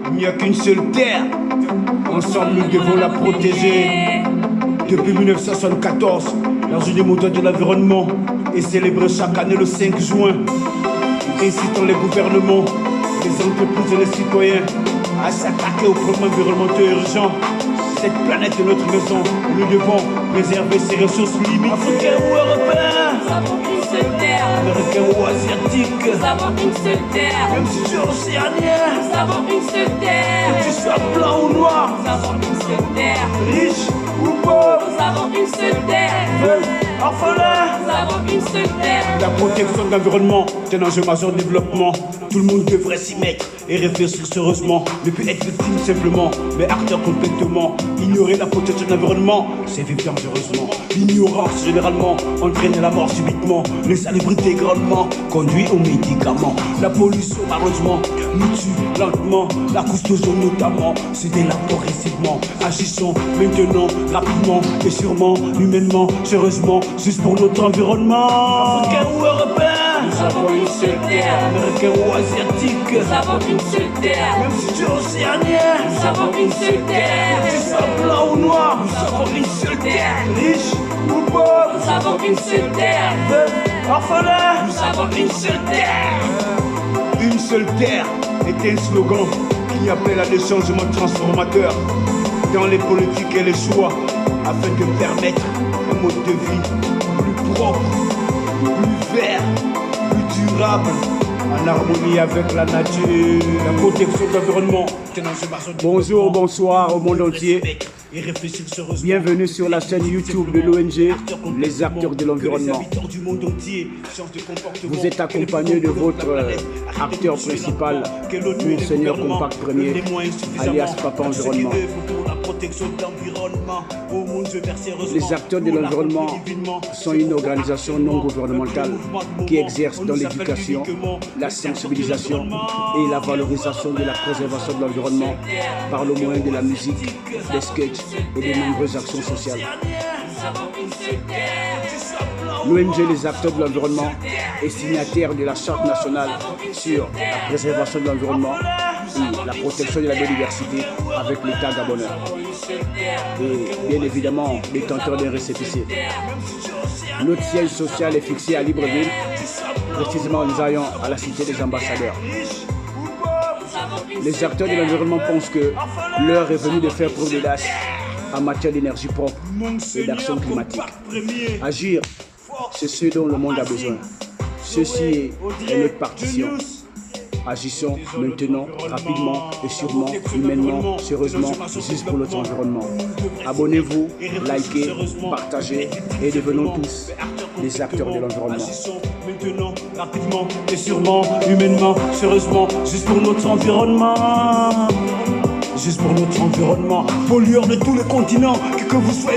Il n'y a qu'une seule terre. Ensemble, nous devons la protéger. Depuis 1974, la journée mondiale de l'environnement est célébrée chaque année le 5 juin, incitant les gouvernements, les entreprises et les citoyens à s'attaquer aux problèmes environnementaux urgents. Cette planète est notre maison et nous devons préserver ses ressources limitées. Africains ou Européens, nous avons une seule terre. Américains ou Asiatiques, nous avons une seule terre. Même si tu es océanien, nous avons une seule terre. Que tu sois blanc ou noir, nous avons une seule terre. Riche ou pauvre, nous avons une seule terre. Orphelin, nous avons une seule terre. La protection de l'environnement est un enjeu majeur de développement. Tout le monde devrait s'y mettre et réfléchir sérieusement. Ne plus être victime simplement, mais acteur complètement. Ignorer la protection de l'environnement, c'est vivre dangereusement. L'ignorance généralement entraîne la mort subitement. L'insalubrité grandement conduit aux médicaments. La pollution malheureusement nous tue lentement. La couche d'ozone notamment se délate progressivement. Agissons maintenant, rapidement et sûrement, humainement, sérieusement, juste pour notre environnement. Africains ou Européens, nous avons une seule terre. Américains ou Asiatiques, nous avons une seule terre. Même si tu es océanien, nous avons une seule terre. Que tu sois blanc ou noir, nous avons une seule terre. Riche ou pauvre, nous avons une seule terre. Orphelin, nous avons une seule terre. Une seule terre est un slogan qui appelle à des changements transformateurs dans les politiques et les choix afin de permettre un mode de vie plus propre, plus vert, plus durable, en harmonie avec la nature. La protection de l'environnement. Bonjour, bonsoir au monde entier. Bienvenue sur la chaîne YouTube de l'ONG Les Acteurs de l'Environnement. Vous êtes accompagné de votre acteur principal, Monseigneur Compact Premier, alias Papa Environnement. Les Acteurs de l'Environnement sont une organisation non gouvernementale qui exerce dans l'éducation, la sensibilisation et la valorisation de la préservation de l'environnement par le moyen de la musique, des sketchs et de nombreuses actions sociales. L'ONG Les Acteurs de l'Environnement est signataire de la Charte nationale sur la préservation de l'environnement et la protection de la biodiversité avec l'État gabonais. Et bien évidemment, détenteur d'un récépissé. Notre siège social est fixé à Libreville, précisément en Zayon, à la cité des ambassadeurs. Les acteurs de l'environnement pensent que l'heure est venue de faire preuve d'audace en matière d'énergie propre et d'action climatique. Agir, c'est ce dont le monde a besoin. Ceci est notre partition. Agissons maintenant, rapidement et sûrement, humainement, sérieusement, juste pour notre environnement. Abonnez-vous, likez, partagez et devenons tous des acteurs de l'environnement. Maintenant, rapidement et sûrement, humainement, sérieusement, juste pour notre environnement. Juste pour notre environnement, pollueur de tous les continents, que vous soyez